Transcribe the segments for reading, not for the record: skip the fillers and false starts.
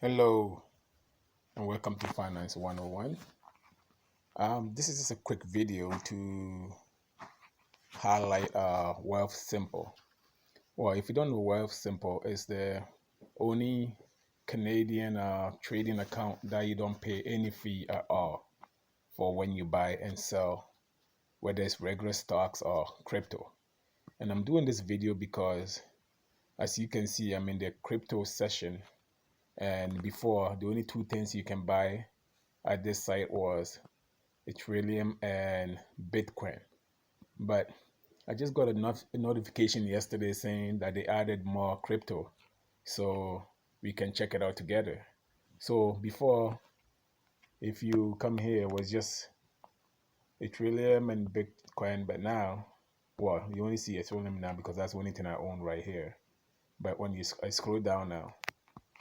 Hello and welcome to Finance 101. This is just a quick video to highlight Wealthsimple. Well, if you don't know, Wealthsimple is the only Canadian trading account that you don't pay any fee at all for when you buy and sell, whether it's regular stocks or crypto. And I'm doing this video because, as you can see, I'm in the crypto session. And before, the only two things you can buy at this site was Ethereum and Bitcoin. But I just got a notification yesterday saying that they added more crypto, so we can check it out together. So before, if you come here, it was just Ethereum and Bitcoin, but now, well, you only see Ethereum now because that's the only thing I own right here. But when I scroll down now,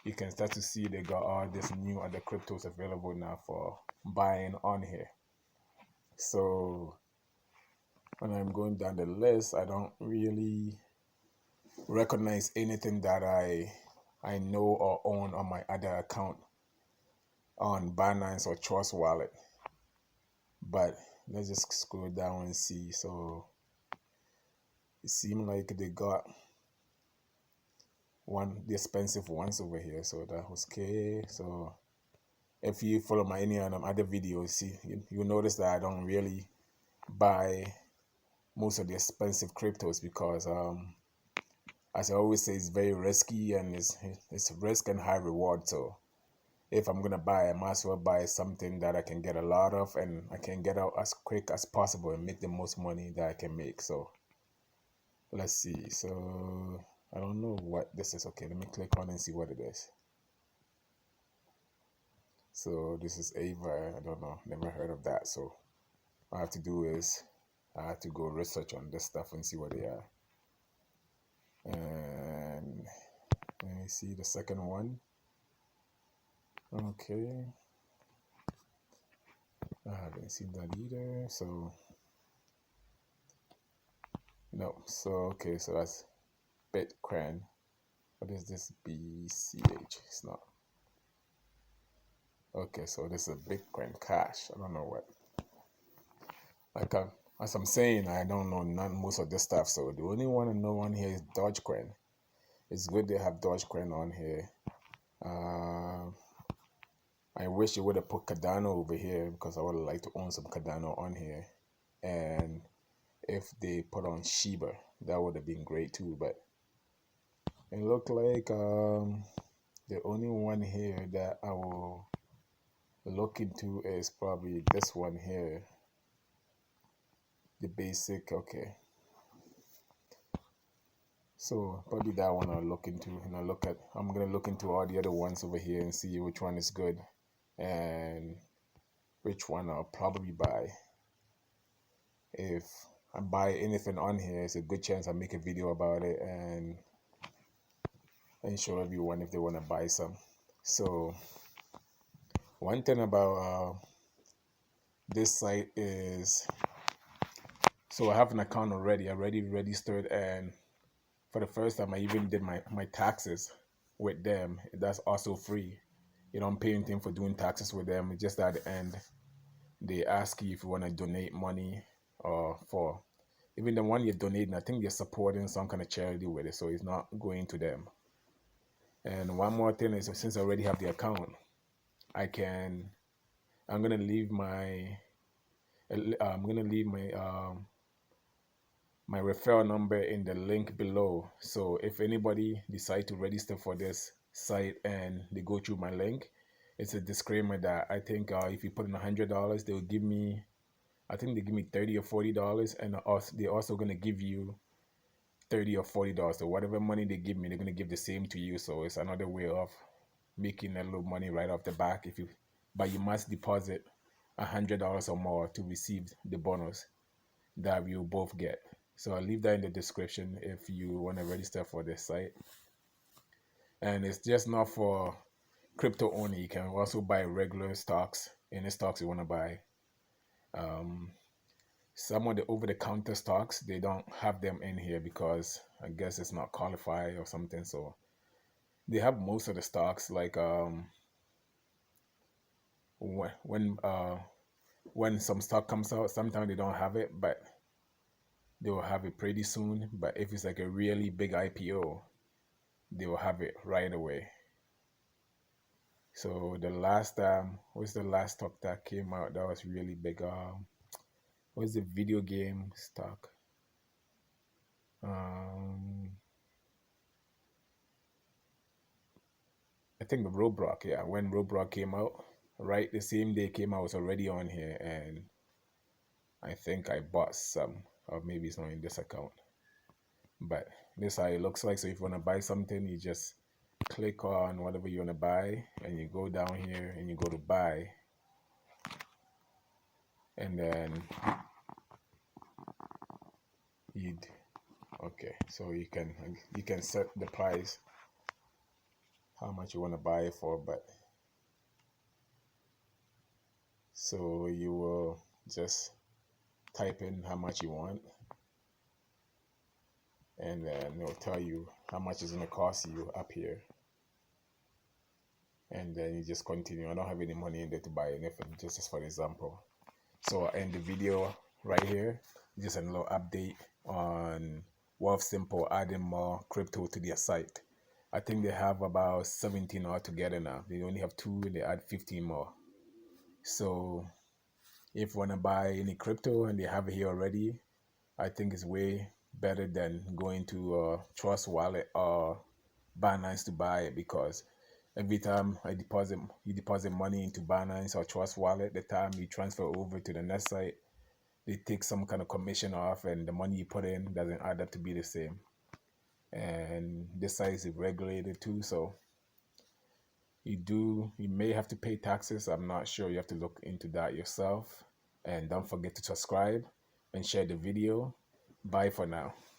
you can start to see they got all this new other cryptos available now for buying on here. So when I'm going down the list, I don't really recognize anything that I know or own on my other account on Binance or Trust Wallet. But let's just scroll down and see. So it seems like they got the expensive ones over here. So that was okay. So if you follow my any other videos, see you notice that I don't really buy most of the expensive cryptos because as I always say, it's very risky and it's risk and high reward. So if I'm gonna buy, I might as well buy something that I can get a lot of and I can get out as quick as possible and make the most money that I can make. So let's see. So I don't know what this is. Okay, let me click on and see what it is. So this is Ava. I don't know, never heard of that. So what I have to do is I have to go research on this stuff and see what they are. And let me see the second one. Okay, I haven't seen that either. So no. So okay, so that's Bitcoin. What is this BCH? It's not. Okay, so this is a Bitcoin Cash. I don't know what. Like as I'm saying, I don't know most of this stuff. So the only one I know on here is Dogecoin. It's good they have Dogecoin on here. I wish you would have put Cardano over here because I would like to own some Cardano on here. And if they put on Shiba, that would have been great too. But it looked like the only one here that I will look into is probably this one here. The basic, okay. So probably that one I'll look into, and I'm gonna look into all the other ones over here and see which one is good and which one I'll probably buy. If I buy anything on here, it's a good chance I'll make a video about it and show everyone if they want to buy some. So one thing about this site is, so I have an account already. I already registered, and for the first time I even did my taxes with them. That's also free. You don't pay anything for doing taxes with them. It's just at the end they ask you if you want to donate money or for even the one you're donating, I think you're supporting some kind of charity with it, so it's not going to them. And one more thing is, since I already have the account, I'm gonna leave my my referral number in the link below. So if anybody decide to register for this site and they go through my link, it's a disclaimer that I think if you put in $100, they'll give me, I think they give me $30 or $40, and they're also gonna give you $30 or $40. So whatever money they give me, they're gonna give the same to you. So it's another way of making a little money right off the back. But you must deposit $100 or more to receive the bonus that you both get. So I'll leave that in the description if you want to register for this site. And it's just not for crypto only. You can also buy regular stocks, any stocks you want to buy. Some of the over-the-counter stocks, they don't have them in here because I guess it's not qualified or something. So they have most of the stocks, like when some stock comes out, sometimes they don't have it, but they will have it pretty soon. But if it's like a really big IPO, they will have it right away. So the last what's the last stock that came out that was really big? What's the video game stock? Um, I think the Roblox. Yeah, when Roblox came out, right, the same day it came out, I was already on here, and I think I bought some, or maybe it's not in this account. But this is how it looks like. So if you want to buy something, you just click on whatever you want to buy, and you go down here and you go to buy, and then you'd okay. So you can set the price how much you want to buy it for, but so you will just type in how much you want, and then it'll tell you how much it's going to cost you up here, and then you just continue. I don't have any money in there to buy anything, just as for example. So I end the video right here. Just a little update on Wealthsimple adding more crypto to their site. I think they have about 17 altogether now. They only have 2, they add 15 more. So if you want to buy any crypto and they have it here already, I think it's way better than going to Trust Wallet or Binance to buy it, because every time you deposit money into Binance or Trust Wallet, the time you transfer over to the next site, they take some kind of commission off, and the money you put in doesn't add up to be the same. And this site is regulated too, so you may have to pay taxes. I'm not sure. You have to look into that yourself. And don't forget to subscribe and share the video. Bye for now.